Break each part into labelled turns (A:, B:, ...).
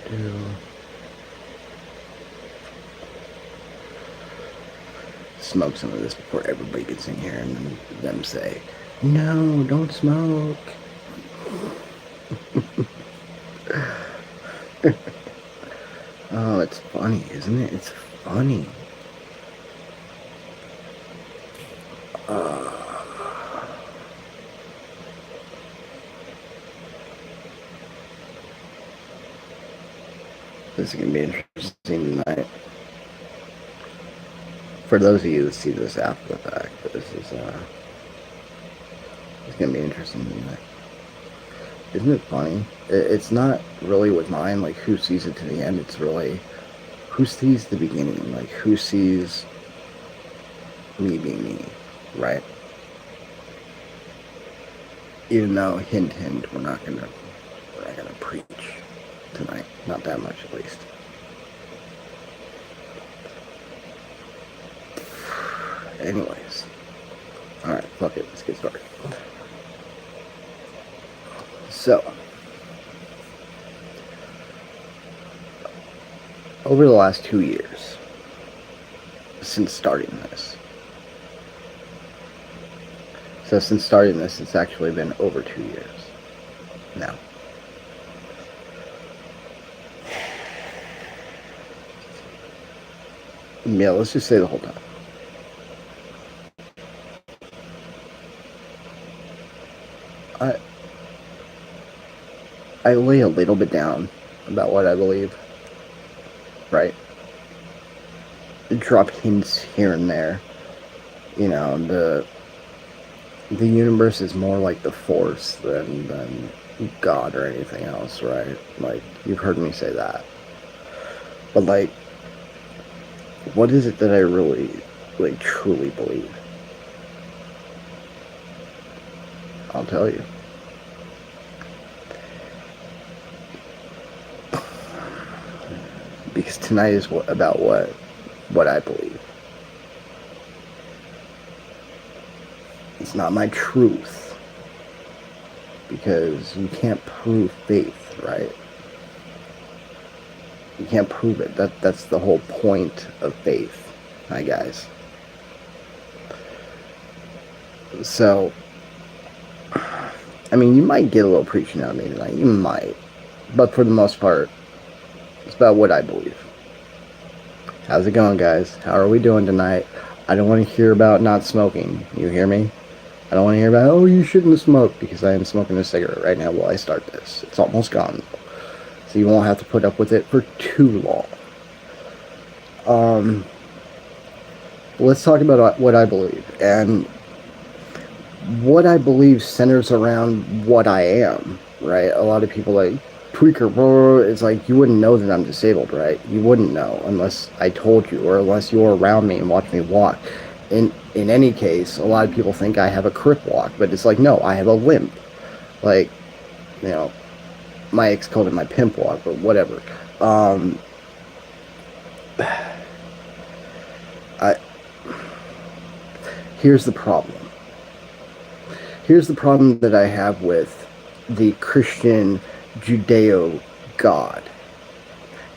A: do. Smoke some of this before everybody gets in here and then them say, no, don't smoke. Oh, it's funny, isn't it? It's funny. This is going to be interesting tonight. For those of you that see this after the fact, this is it's going to be interesting tonight. Isn't it funny? It's not really with mine, like, who sees it to the end. It's really who sees the beginning. Like, who sees me being me, right? Even though, hint, hint, we're not gonna preach tonight. Not that much, at least. Anyways. Alright, fuck it. Let's get started. So, over the last 2 years, since starting this, it's actually been over 2 years now. Yeah, let's just say the whole time. I lay a little bit down about what I believe, right? Drop hints here and there. You know, the universe is more like the force than God or anything else, right? Like, you've heard me say that. But, like, what is it that I really, like, truly believe? I'll tell you. Because tonight is about what I believe. It's not my truth. Because you can't prove faith, right? You can't prove it. That's the whole point of faith, hi guys. So, I mean, you might get a little preaching out of me tonight. You might. But for the most part, it's about what I believe. How's it going, guys? How are we doing tonight? I don't want to hear about not smoking. You hear me? I don't want to hear about, oh, you shouldn't smoke, because I am smoking a cigarette right now while I start this. It's almost gone. So you won't have to put up with it for too long. Let's talk about what I believe. And what I believe centers around what I am, right? A lot of people like, tweaker, bro, it's like, you wouldn't know that I'm disabled, right? You wouldn't know unless I told you, or unless you were around me and watched me walk. In any case, a lot of people think I have a crip walk, but it's like, no, I have a limp. Like, you know, my ex called it my pimp walk, but whatever. Here's the problem. Here's the problem that I have with the Christian Judeo God.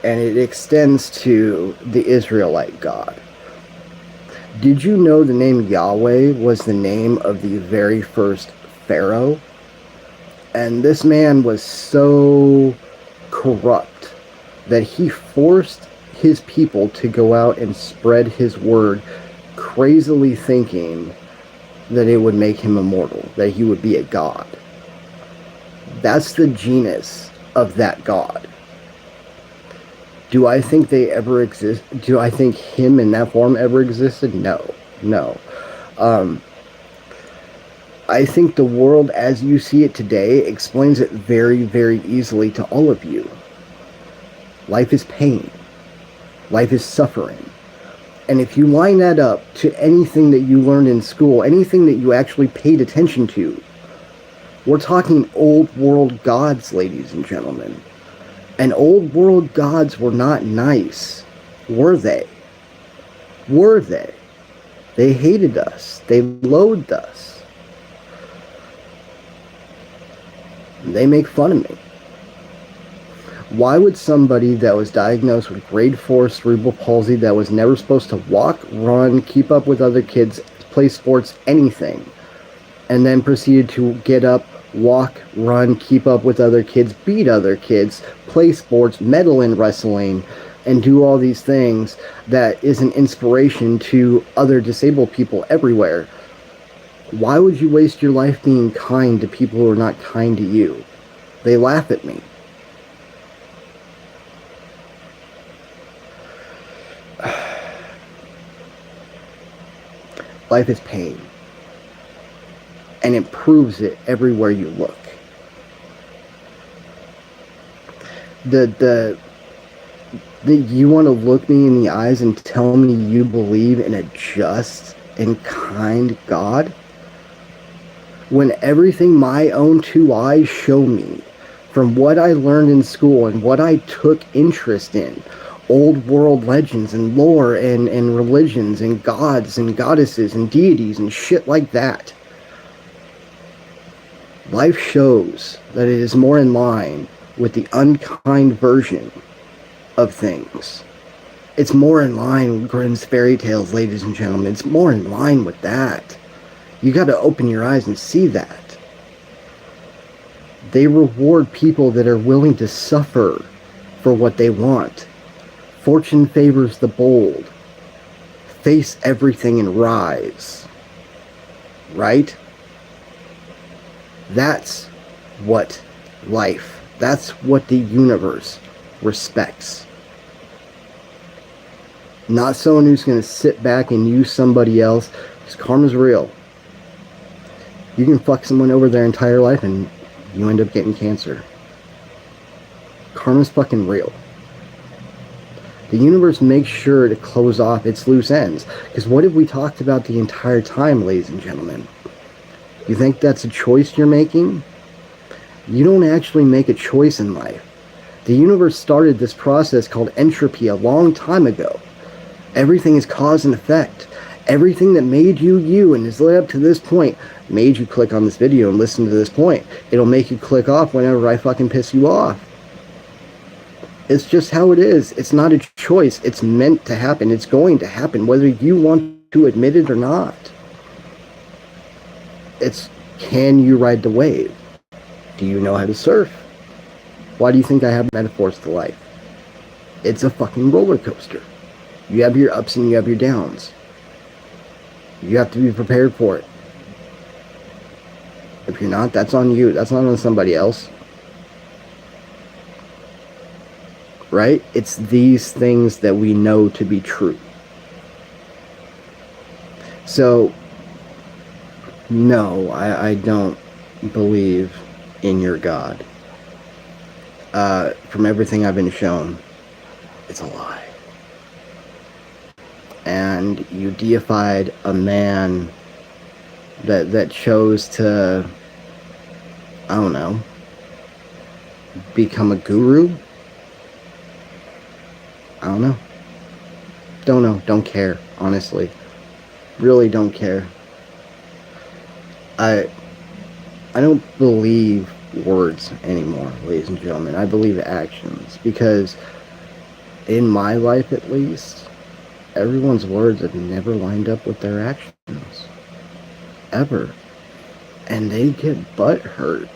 A: And it extends to the Israelite God. Did you know the name Yahweh was the name of the very first Pharaoh? And this man was so corrupt that he forced his people to go out and spread his word, crazily thinking that it would make him immortal, that he would be a god. That's the genus of that god. Do I think they ever exist? Do I think him in that form ever existed? No. I think the world as you see it today explains it very, very easily to all of you. Life is pain. Life is suffering. And if you line that up to anything that you learned in school, anything that you actually paid attention to, we're talking old world gods, ladies and gentlemen. And old world gods were not nice, were they? Were they? They hated us. They loathed us. They make fun of me. Why would somebody that was diagnosed with grade 4 cerebral palsy, that was never supposed to walk, run, keep up with other kids, play sports, anything, and then proceeded to get up, walk, run, keep up with other kids, beat other kids, play sports, medal in wrestling, and do all these things, that is an inspiration to other disabled people everywhere? Why would you waste your life being kind to people who are not kind to you? They laugh at me. Life is pain. And it proves it everywhere you look. You want to look me in the eyes and tell me you believe in a just and kind God? When everything my own two eyes show me, from what I learned in school and what I took interest in, old world legends and lore and religions and gods and goddesses and deities and shit like that, life shows that it is more in line with the unkind version of things. It's more in line with Grimm's fairy tales, ladies and gentlemen. It's more in line with that. You got to open your eyes and see that. They reward people that are willing to suffer for what they want. Fortune favors the bold. Face everything and rise. Right? That's what life, that's what the universe respects. Not someone who's going to sit back and use somebody else, because karma's real. You can fuck someone over their entire life and you end up getting cancer. Karma's fucking real. The universe makes sure to close off its loose ends. Because what have we talked about the entire time, ladies and gentlemen? You think that's a choice you're making? You don't actually make a choice in life. The universe started this process called entropy a long time ago. Everything is cause and effect. Everything that made you you and has led up to this point made you click on this video and listen to this point. It'll make you click off whenever I fucking piss you off. It's just how it is. It's not a choice. It's meant to happen. It's going to happen whether you want to admit it or not. It's, can you ride the wave? Do you know how to surf? Why do you think I have metaphors to life? It's a fucking roller coaster. You have your ups and you have your downs. You have to be prepared for it. If you're not, that's on you. That's not on somebody else. Right? It's these things that we know to be true. So, no, I don't believe in your God. From everything I've been shown, it's a lie. And you deified a man that chose to, I don't know, become a guru? I don't know. Don't know. Don't care, honestly. Really don't care. I don't believe words anymore, ladies and gentlemen. I believe actions, because in my life at least, everyone's words have never lined up with their actions. Ever. And they get butt hurt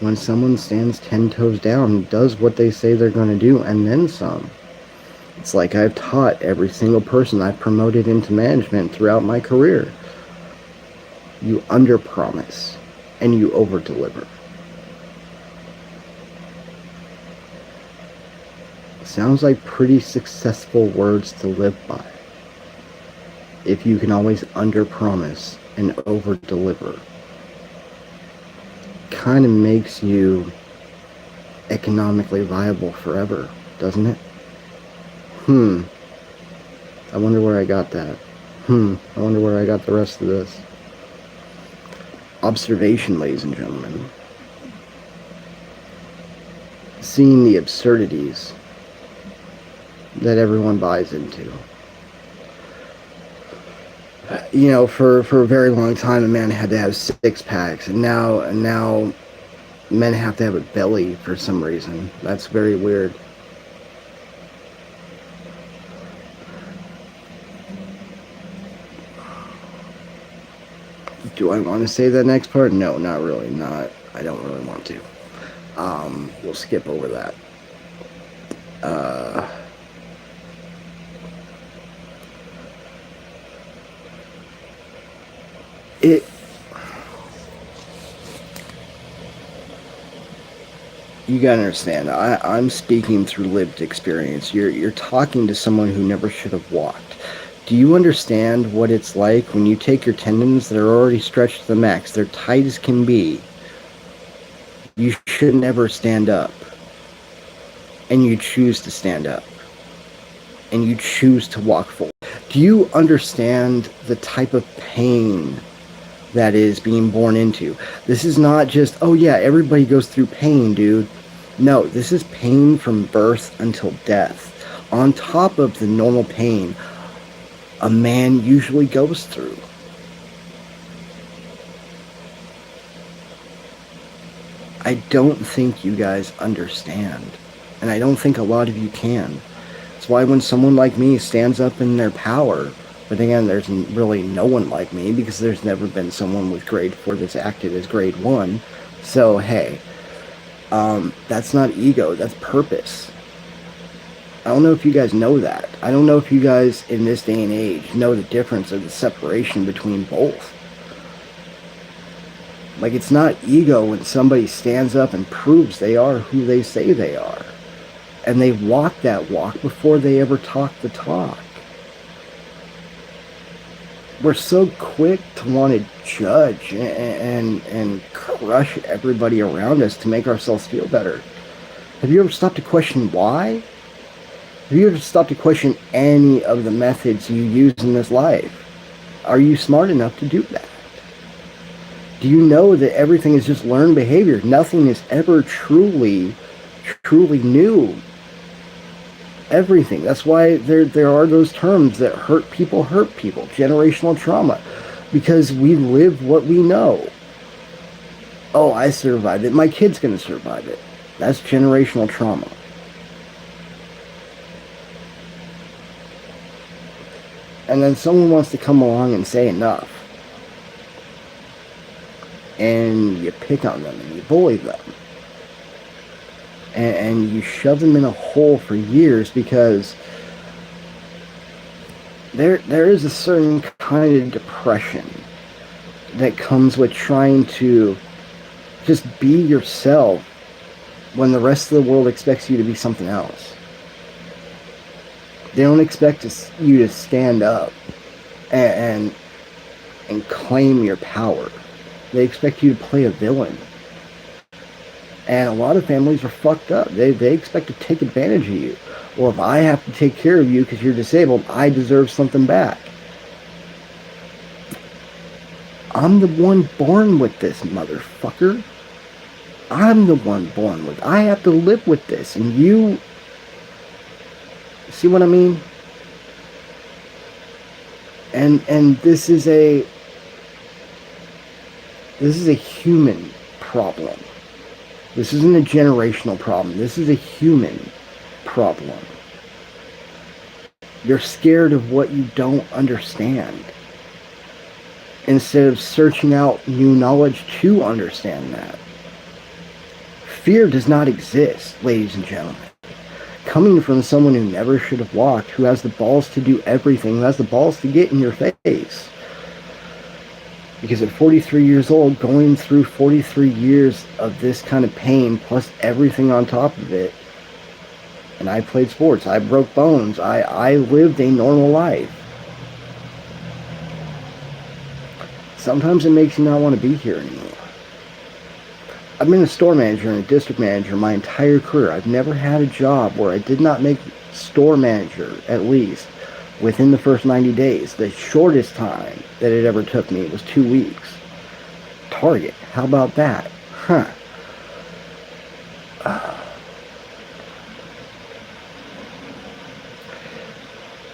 A: when someone stands 10 toes down and does what they say they're going to do and then some. It's like I've taught every single person I've promoted into management throughout my career. You underpromise and you overdeliver. Sounds like pretty successful words to live by. If you can always underpromise and overdeliver. Kind of makes you economically viable forever, doesn't it? I wonder where I got that. I wonder where I got the rest of this. Observation, ladies and gentlemen. Seeing the absurdities that everyone buys into. You know, for a very long time, a man had to have 6 packs, and now Men have to have a belly for some reason. That's very weird. Do I want to say that next part? No, not really. Not. I don't really want to. We'll skip over that. It. You gotta understand. I'm speaking through lived experience. You're talking to someone who never should have walked. Do you understand what it's like when you take your tendons that are already stretched to the max? They're tight as can be. You should never stand up. And you choose to stand up. And you choose to walk forward. Do you understand the type of pain that is being born into? This is not just, oh yeah, everybody goes through pain, dude. No, this is pain from birth until death. On top of the normal pain a man usually goes through. I don't think you guys understand. And I don't think a lot of you can. That's why when someone like me stands up in their power, but again, there's really no one like me because there's never been someone with grade 4 that's acted as grade 1. So, hey, that's not ego, that's purpose. I don't know if you guys know that. I don't know if you guys in this day and age know the difference or the separation between both. Like, it's not ego when somebody stands up and proves they are who they say they are. And they walk that walk before they ever talk the talk. We're so quick to want to judge and crush everybody around us to make ourselves feel better. Have you ever stopped to question why? Have you ever stopped to question any of the methods you use in this life? Are you smart enough to do that? Do you know that everything is just learned behavior? Nothing is ever truly new. Everything. That's why there are those terms that hurt people, generational trauma, because we live what we know. Oh, I survived it. My kid's going to survive it. That's generational trauma. And then someone wants to come along and say enough. And you pick on them and you bully them. And you shove them in a hole for years because there is a certain kind of depression that comes with trying to just be yourself when the rest of the world expects you to be something else. They don't expect you to stand up and claim your power. They expect you to play a villain. And a lot of families are fucked up. They expect to take advantage of you. Well, if I have to take care of you because you're disabled, I deserve something back. I'm the one born with this, motherfucker. I'm the one born with it. I have to live with this. And you... See what I mean? And this is a human problem. This isn't a generational problem. This is a human problem. You're scared of what you don't understand, instead of searching out new knowledge to understand that. Fear does not exist, ladies and gentlemen. Coming from someone who never should have walked, who has the balls to do everything, who has the balls to get in your face. Because at 43 years old, going through 43 years of this kind of pain, plus everything on top of it, and I played sports, I broke bones, I lived a normal life. Sometimes it makes you not want to be here anymore. I've been a store manager and a district manager my entire career. I've never had a job where I did not make store manager, at least, within the first 90 days. The shortest time that it ever took me was 2 weeks. Target, how about that? Huh.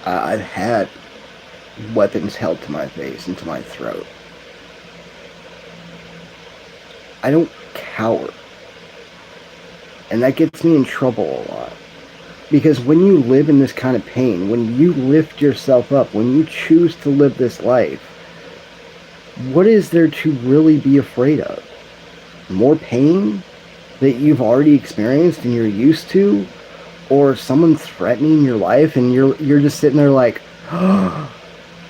A: I've had weapons held to my face and to my throat. I don't cower. And that gets me in trouble a lot. Because when you live in this kind of pain, when you lift yourself up, when you choose to live this life, what is there to really be afraid of? More pain that you've already experienced and you're used to? Or someone threatening your life and you're just sitting there like, oh,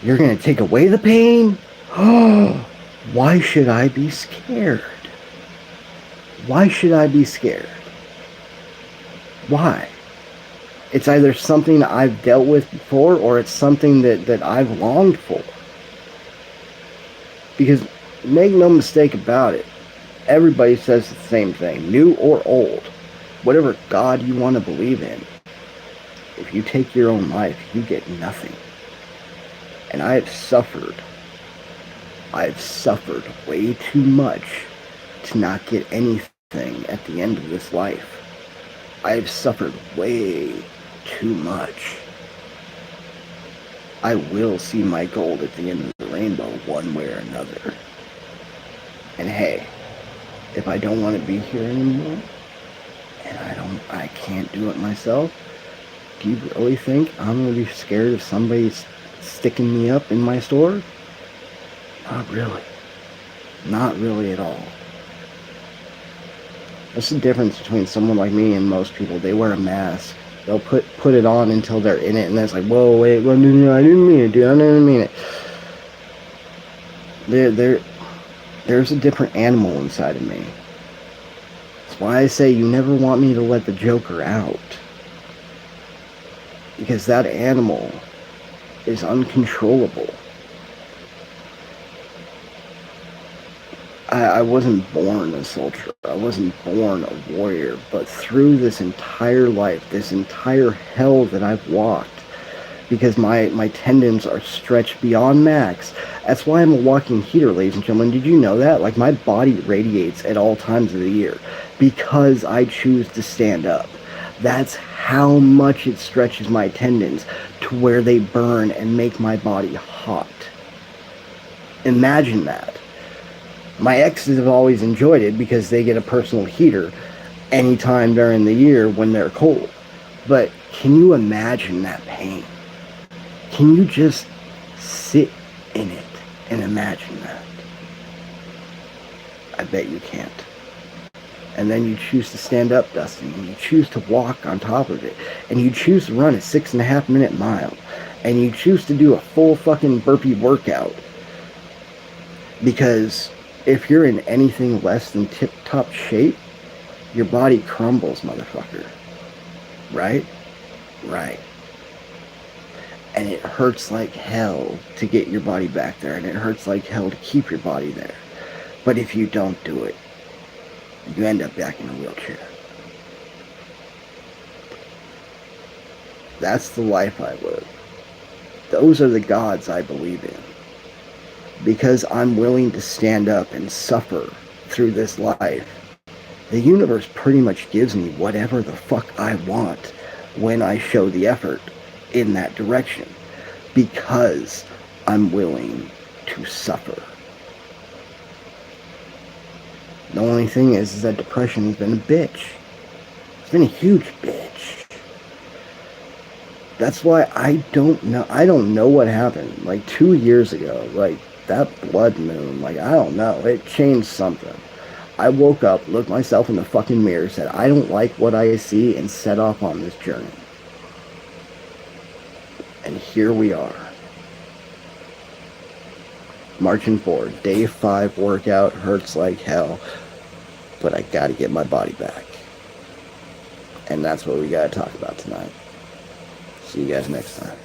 A: you're going to take away the pain? Oh, why should I be scared? Why should I be scared? Why? It's either something I've dealt with before or it's something that I've longed for. Because make no mistake about it, everybody says the same thing, new or old. Whatever God you want to believe in, if you take your own life, you get nothing. And I have suffered way too much to not get anything at the end of this life. I have suffered way too much. I will see my gold at the end of the rainbow one way or another. And hey, if I don't want to be here anymore, and I can't do it myself, do you really think I'm going to be scared of somebody sticking me up in my store? Not really. Not really at all. That's the difference between someone like me and most people. They wear a mask. They'll put it on until they're in it, and then it's like, whoa, wait, well, no, I didn't mean it, dude. I didn't mean it. There's a different animal inside of me. That's why I say you never want me to let the Joker out. Because that animal is uncontrollable. I wasn't born a soldier. I wasn't born a warrior. But through this entire life, this entire hell that I've walked, because my tendons are stretched beyond max. That's why I'm a walking heater, ladies and gentlemen. Did you know that? Like, my body radiates at all times of the year because I choose to stand up. That's how much it stretches my tendons to where they burn and make my body hot. Imagine that. My exes have always enjoyed it because they get a personal heater anytime during the year when they're cold. But can you imagine that pain? Can you just sit in it and imagine that? I bet you can't. And then you choose to stand up, Dustin, and you choose to walk on top of it, and you choose to run a 6.5-minute mile, and you choose to do a full fucking burpee workout. Because if you're in anything less than tip-top shape, your body crumbles, motherfucker. Right? Right. And it hurts like hell to get your body back there, and it hurts like hell to keep your body there. But if you don't do it, you end up back in a wheelchair. That's the life I live. Those are the gods I believe in. Because I'm willing to stand up and suffer through this life, the universe pretty much gives me whatever the fuck I want when I show the effort in that direction. Because I'm willing to suffer. The only thing is that depression has been a bitch. It's been a huge bitch. That's why I don't know what happened. Like 2 years ago, like that blood moon, like I don't know. It changed something. I woke up, looked myself in the fucking mirror, said, I don't like what I see, and set off on this journey. And here we are. Marching forward. Day 5 workout, hurts like hell. But I gotta get my body back. And that's what we gotta talk about tonight. See you guys next time.